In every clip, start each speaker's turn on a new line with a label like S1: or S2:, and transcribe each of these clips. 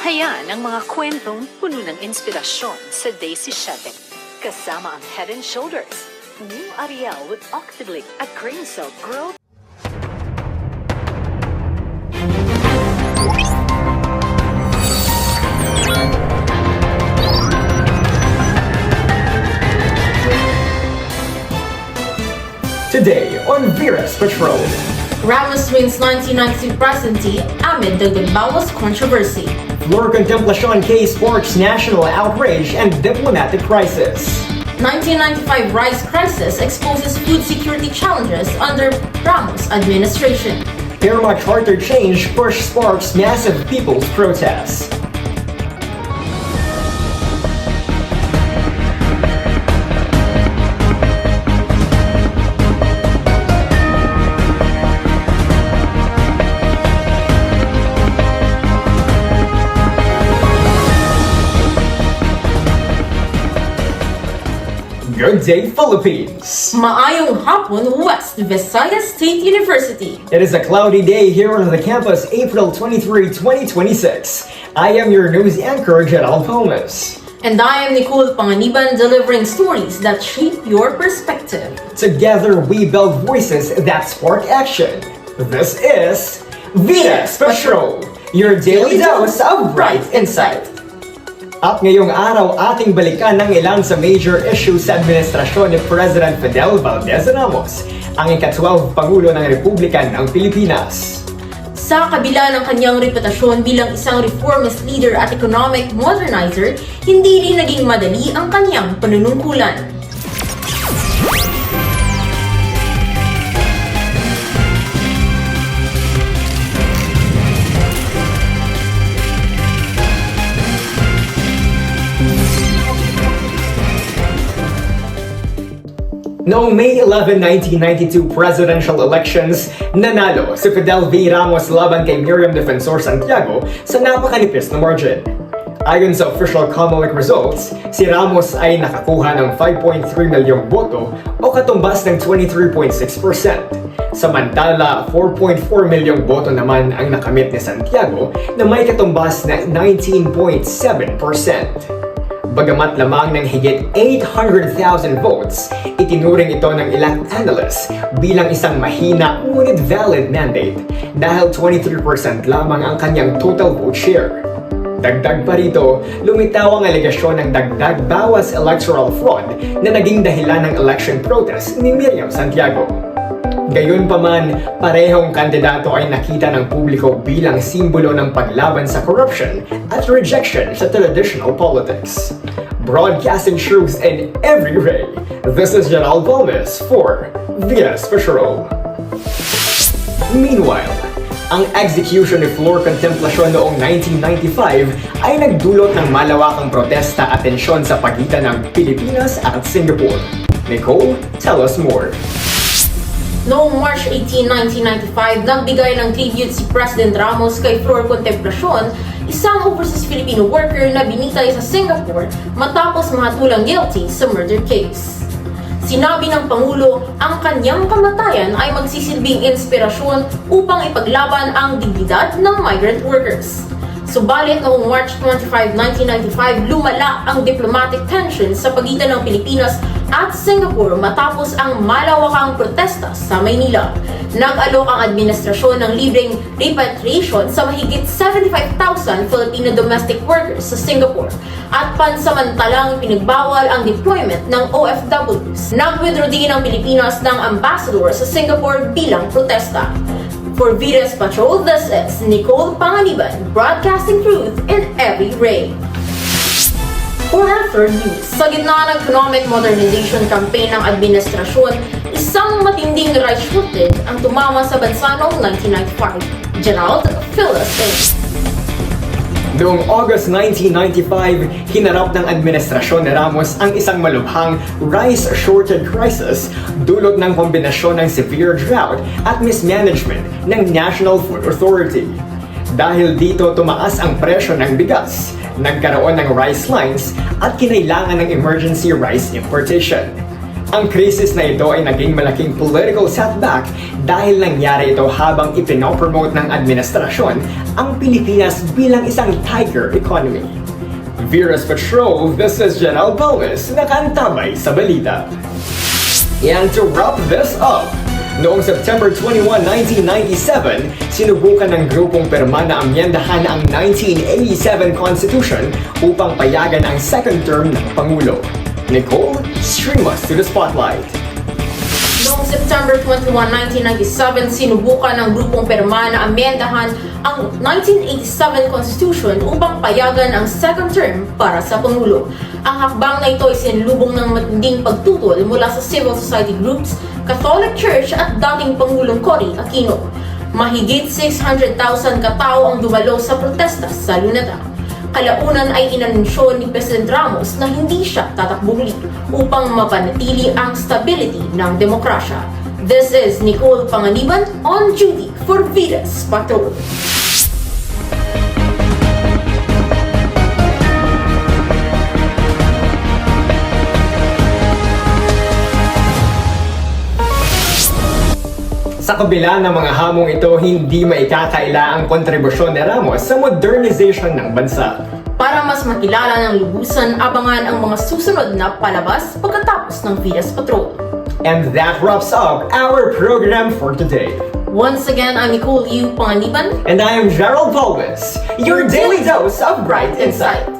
S1: Tunghayan ang mga kwentong puno ng inspirasyon sa Daisy 7. Kasama ang Head and Shoulders, New Ariel with Octilic at Cream Silk Girl.
S2: Today on Vira's Patrol.
S3: Ramos wins 1992 presidency amid the Bawas controversy.
S2: Flor Contemplacion case sparks national outrage and diplomatic crisis.
S3: 1995 rice crisis exposes food security challenges under Ramos administration.
S2: Irma charter change push sparks massive people's protests. Good day, Philippines!
S3: Maayong hapon, West Visayas State University.
S2: It is a cloudy day here on the campus, April 23, 2026. I am your news anchor, Gerald Thomas.
S3: And I am Nicole Panganiban, delivering stories that shape your perspective.
S2: Together, we build voices that spark action. This is Vira's Patrol, your daily dose of bright insight. At ngayong araw, ating balikan ng ilan sa major issues sa administrasyon ni President Fidel Valdez Ramos, ang ika-12 Pangulo ng Republika ng Pilipinas.
S3: Sa kabila ng kanyang reputasyon bilang isang reformist leader at economic modernizer, hindi rin naging madali ang kanyang panunungkulan.
S2: Noong May 11, 1992 presidential elections, nanalo si Fidel V. Ramos laban kay Miriam Defensor Santiago sa napakanipis na margin. Ayon sa official COMELEC results, si Ramos ay nakakuha ng 5.3 milyong boto o katumbas ng 23.6%. Samantala, 4.4 milyong boto naman ang nakamit ni Santiago na may katumbas na 19.7%. Bagamat lamang ng higit 800,000 votes, itinuring ito ng ilang analysts bilang isang mahina ngunit valid mandate dahil 23% lamang ang kanyang total vote share. Dagdag pa rito, lumitaw ang alegasyon ng dagdag bawas electoral fraud na naging dahilan ng election protest ni Miriam Santiago. Gayunpaman, parehong kandidato ay nakita ng publiko bilang simbolo ng paglaban sa corruption at rejection sa traditional politics. Broadcasting truth in every ray, this is Gerald Gomez for Vira's Patrol. Meanwhile, ang execution ni Flor Contemplacion noong 1995 ay nagdulot ng malawakang protesta at tensyon sa pagitan ng Pilipinas at Singapore. Nicole, tell us more.
S3: Noong March 18, 1995, nagbigay ng tribute si President Ramos kay Flor Contemplacion, isang overseas Filipino worker na binitay sa Singapore matapos mahatulang guilty sa murder case. Sinabi ng Pangulo, ang kanyang kamatayan ay magsisilbing inspirasyon upang ipaglaban ang dignidad ng migrant workers. Subalit noong March 25, 1995, lumala ang diplomatic tension sa pagitan ng Pilipinas at Singapore matapos ang malawakang protesta sa Maynila. Nag-alok ang administrasyon ng libreng repatriation sa mahigit 75,000 Filipino domestic workers sa Singapore at pansamantalang pinagbawal ang deployment ng OFWs. Nag-withdraw din ang Pilipinas ng ambassador sa Singapore bilang protesta. For Vira's Patrol, this is Nicole Panganiban, broadcasting truth in every ray. For our third news, sa gitna ng economic modernization campaign ng administrasyon, isang matinding rice shortage ang tumama sa bansa noong 1995. Gerald, fill us in.
S2: Noong August 1995, hinarap ng administrasyon ni Ramos ang isang malubhang rice shortage crisis dulot ng kombinasyon ng severe drought at mismanagement ng National Food Authority. Dahil dito tumaas ang presyo ng bigas, nagkaroon ng rice lines at kinailangan ng emergency rice importation. Ang krisis na ito ay naging malaking political setback dahil nangyari ito habang ipinopromote ng administrasyon ang Pilipinas bilang isang tiger economy. Viras Patrol, this is General Gomez, nakaantabay sa balita. And to wrap this up, noong September 21, 1997, sinubukan ng grupong pirma na amyendahan ang 1987 Constitution upang payagan ang second term ng Pangulo. Nicole, stream us to the spotlight.
S3: Noong September 21, 1997, sinubukan ng grupong pirma na amyendahan ang 1987 Constitution upang payagan ang second term para sa Pangulo. Ang hakbang na ito ay sinlubong ng matinding pagtutol mula sa civil society groups, Catholic Church at dating Pangulong Cory Aquino. Mahigit 600,000 katao ang dumalo sa protesta sa Luneta. Kalaunan ay inanunsyo ni President Ramos na hindi siya tatakbong muli upang mapanatili ang stability ng demokrasya. This is Nicole Panganiban on duty for Viras Patrol.
S2: Sa kabila ng mga hamong ito, hindi maikakaila ang kontribusyon ni Ramos sa modernization ng bansa.
S3: Para mas makilala ng lubusan, abangan ang mga susunod na palabas pagkatapos ng Viras Patrol.
S2: And that wraps up our program for today.
S3: Once again, I'm Nicole Yu Panganiban.
S2: And I am Gerald Volves, your daily dose of bright insight.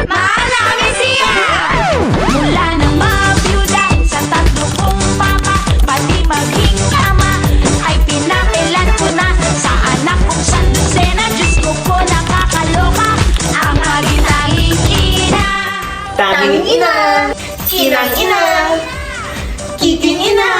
S4: Mahal namin siya! Mula ng mga byuda sa tatlo kong papa, pati maging ama, ay pinapilan ko na sa anak kong Sandusena. Diyos ko po nakakaloka, ang tanging ina.
S2: Tanging ina!
S3: Inang ina! Kiking ina!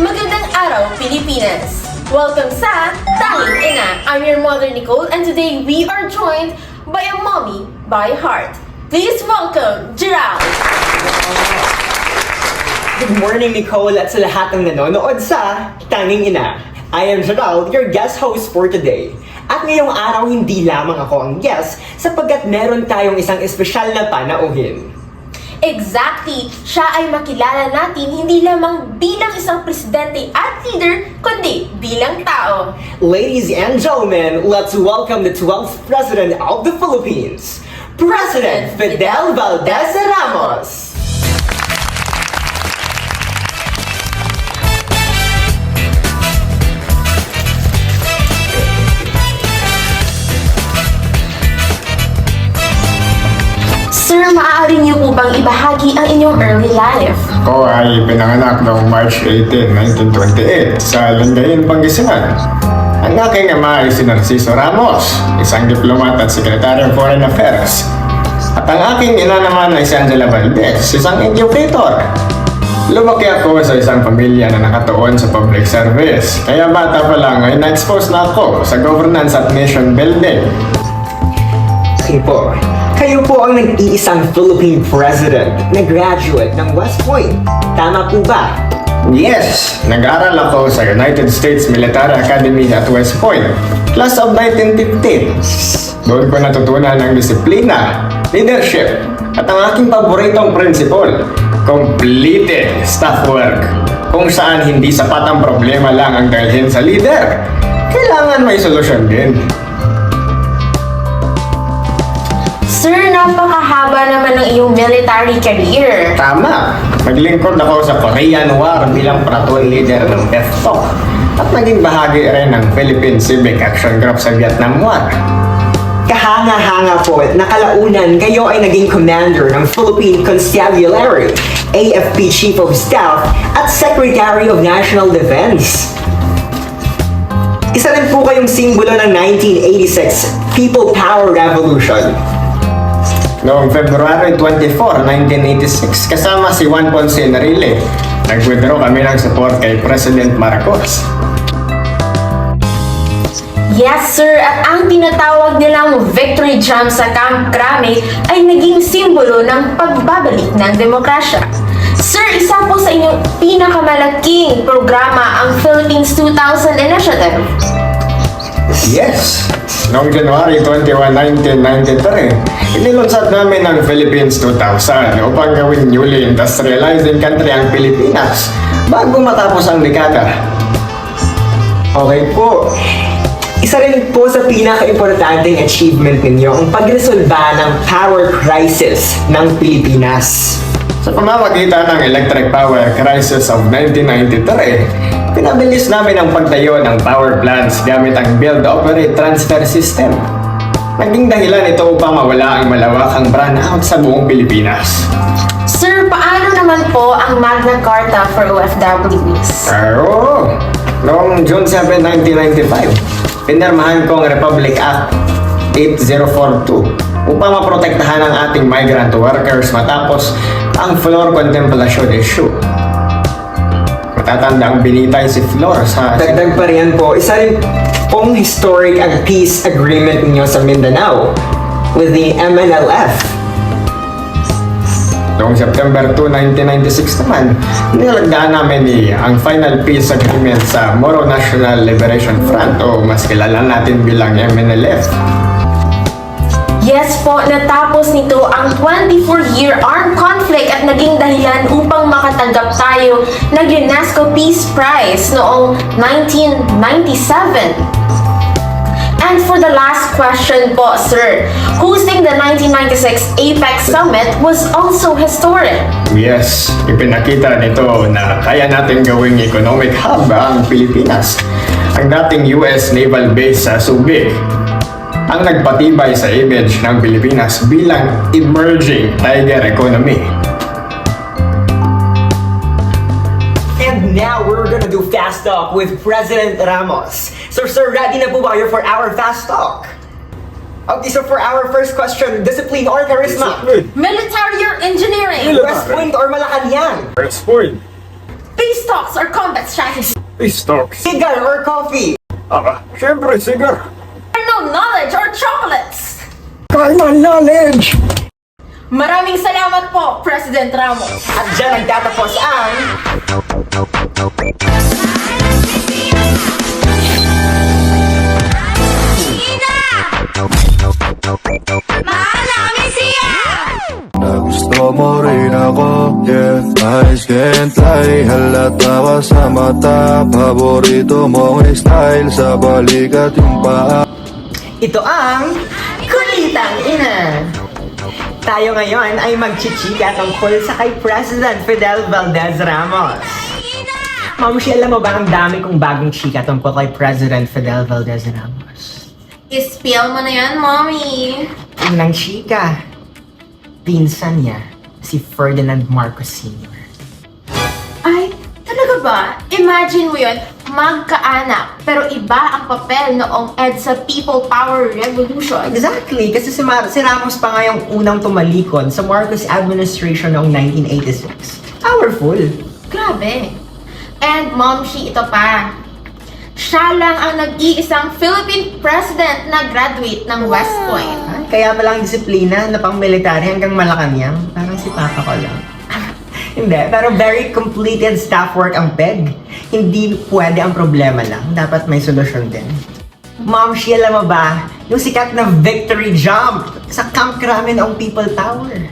S3: Magandang araw, Pilipinas! Welcome sa Tanging Ina! I'm your mother, Nicole, and today we are joined by a mommy by heart. Please welcome Gerald!
S2: Good morning, Nicole, at sa lahat ng nanonood sa Tanging Ina. I am Gerald, your guest host for today. At ngayong araw, hindi lamang ako ang guest sapagkat meron tayong isang espesyal na panauhin.
S3: Exactly! Siya ay makilala natin hindi lamang bilang isang presidente at leader, kundi bilang tao.
S2: Ladies and gentlemen, let's welcome the 12th President of the Philippines, President Fidel Valdez Ramos!
S3: Sir, maaari niyo po bang ibahagi ang inyong early life?
S5: Ako ay pinanganak noong March 18, 1928 sa Lingayen, Pangasinan. Ang aking ama ay si Narciso Ramos, isang diplomat at sekretary of Foreign Affairs. At ang aking ina naman ay si Angela Valdez, isang educator. Lumaki ako sa isang pamilya na nakatuon sa public service, kaya bata pa lang ay na-expose na ako sa governance at nation building.
S2: Okay po, kayo po ang nag-iisang Philippine President na graduate ng West Point. Tama po ba?
S5: Yes, nag-aral ako sa United States Military Academy at West Point, class of 1915. Doon ko natutunan ng disiplina, leadership, at ang aking paboritong principle, completed staff work. Kung saan hindi sapat ang problema lang ang dalhin sa leader, kailangan may solusyon din.
S3: Sir, napakahaba naman ng iyong military career.
S5: Tama, naglingkod ako sa Korean War bilang platoon leader ng PEFTOC at naging bahagi rin ng Philippine Civic Action Group sa Vietnam War.
S2: Kahanga-hanga po, nakalaunan kayo ay naging commander ng Philippine Constabulary, AFP Chief of Staff at Secretary of National Defense. Isa rin po kayong simbolo ng 1986 People Power Revolution.
S5: Noong February 24, 1986, kasama si Juan Ponce Enrile, nag-withdraw kami ng support kay President Marcos.
S3: Yes, sir. At ang tinatawag nilang victory jump sa Camp Crame ay naging simbolo ng pagbabalik ng demokrasya. Sir, isa po sa inyong pinakamalaking programa ang Philippines 2000 Initiative.
S5: Yes! Noong January 21, 1993, inilunsad namin ang Philippines 2000 upang gawing newly industrializing country ang Pilipinas bago matapos ang dekada.
S2: Okay po. Isa rin po sa pinaka-importanting achievement ninyo ang pagresolba ng power crisis ng Pilipinas.
S5: Sa pamamagitan ng electric power crisis of 1993, pinabilis namin ang pagtayo ng power plants gamit ang Build, Operate, Transfer System. Naging dahilan ito upang mawala ang malawakang brownout sa buong Pilipinas.
S3: Sir, paano naman po ang Magna Carta for OFWs?
S5: Oo! Noong June 7, 1995, pinirmahan ko ang Republic Act 8042 upang maprotektahan ang ating migrant workers matapos ang Flor Contemplación issue. Matatanda ang binitay si Flor sa...
S2: Dagdag pa riyan po, isa rin pong historic ang peace agreement ninyo sa Mindanao with the MNLF.
S5: Noong September 2, 1996 naman, nilagdaan namin ang final peace agreement sa Moro National Liberation Front o mas kilala natin bilang MNLF.
S3: Yes po, natapos nito ang 24-year armed conflict at naging dahilan upang makatanggap tayo ng UNESCO Peace Prize noong 1997. And for the last question po, sir, hosting the 1996 APEC Summit was also historic.
S5: Yes, ipinakita nito na kaya natin gawing economic hub ang Pilipinas. Ang dating US Naval Base sa Subic ang nagpatibay sa image ng Pilipinas bilang emerging tiger economy.
S2: And now we're gonna do Fast Talk with President Ramos. So sir, ready na po ba kayo for our Fast Talk? Okay, so for our first question, discipline or charisma?
S3: Military or engineering?
S2: West Point or Malacanang?
S6: West Point.
S3: Peace talks or combat strategy?
S6: Peace talks.
S2: Cigar or coffee?
S6: Siyempre, sigar.
S3: No knowledge or chocolates?
S6: Carnal knowledge.
S3: Maraming salamat po, President Ramos.
S2: At dyan nagtatapos ang...
S4: Mahal namin siya!
S7: Gusto mo rin ako, yeah, eyes can't lie. Halata ka sa mata, paborito mong style. Sa balikat yung paa.
S2: Ito ang...
S3: Kulitang ina.
S2: Tayo ngayon ay magchichika tungkol sa kay President Fidel Valdez Ramos. Ma'am, alam mo ba ang dami kong bagong chika tungkol kay President Fidel Valdez Ramos?
S3: I-spill mo na yan, mommy.
S2: Unang chika, pinsan niya, si Ferdinand Marcos Sr.
S3: Ay, talaga ba? Imagine mo yun, magkaanak, pero iba ang papel noong EDSA People Power Revolution.
S2: Exactly, kasi si Ramos pa nga yung unang tumalikod sa Marcos administration noong 1986. Powerful.
S3: Grabe. And Mom Shi, ito pa. Siya lang ang nag-iisang Philippine President na graduate ng West Point.
S2: Kaya palang disiplina na pang military hanggang Malacanang. Parang si Papa ko lang. Hindi, pero very completed staff work ang PEG. Hindi pwede ang problema lang. Dapat may solusyon din. Ma'am, Shi, alam mo ba? Yung sikat na victory jump sa Camp Crame ng People Tower.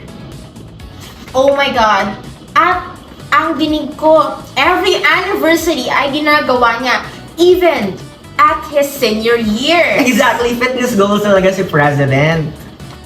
S3: Oh my God. At ang dinig ko, every anniversary ay ginagawa niya. Even at his senior year.
S2: Exactly, fitness goals talaga si President.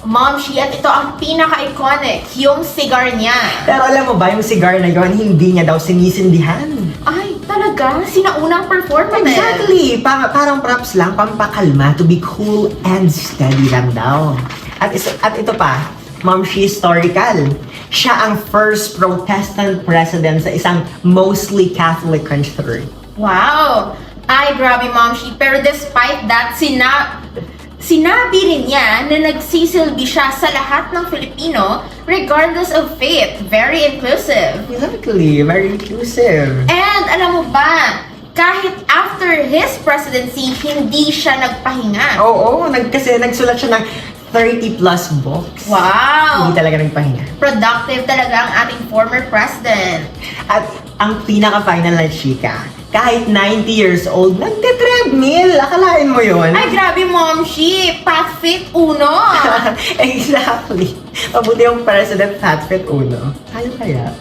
S3: Mom Shi, at ito ang pinaka-iconic, yung cigar niya.
S2: Pero alam mo ba, yung cigar na yun, hindi niya daw sinisindihan.
S3: Ay, talaga? Sinaunang performance.
S2: Exactly! Parang props lang, pampakalma, to be cool and steady lang daw. At ito pa, Ma'am Shi, historical. Siya ang first Protestant president sa isang mostly Catholic country.
S3: Wow! Ay, grabe, Mom Shi. Pero despite that, sinabi rin niya na nagsisilbi siya sa lahat ng Filipino regardless of faith. Very inclusive.
S2: Exactly, very inclusive.
S3: And alam mo ba, Kahit after his presidency, hindi siya nagpahinga.
S2: Oo, kasi nagsulat siya ng 30 plus books.
S3: Wow!
S2: Hindi talaga nagpahinga.
S3: Productive talaga ang ating former president.
S2: At ang pinaka-final na chika, kahit 90 years old, nagte-treadmill. Akalain mo yun?
S3: Ay, grabe, Momshi! Path Fit Uno!
S2: Exactly. Mabuti yung President Fatfit Uno. Kaya.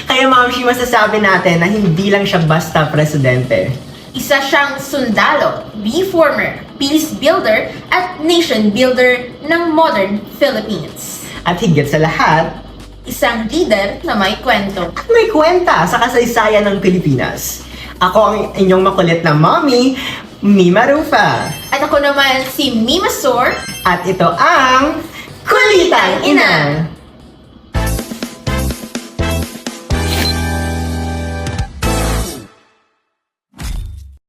S2: Kaya Mamshi, masasabi natin na hindi lang siya basta presidente.
S3: Isa siyang sundalo, reformer, peace builder, at nation builder ng modern Philippines.
S2: At higit sa lahat,
S3: Isang leader na may kwento.
S2: at may kwenta sa kasaysayan ng Pilipinas. Ako ang inyong makulit na mommy, Mima Rufa.
S3: At ako naman si Mima Sor.
S2: At ito ang Kulitang Ina!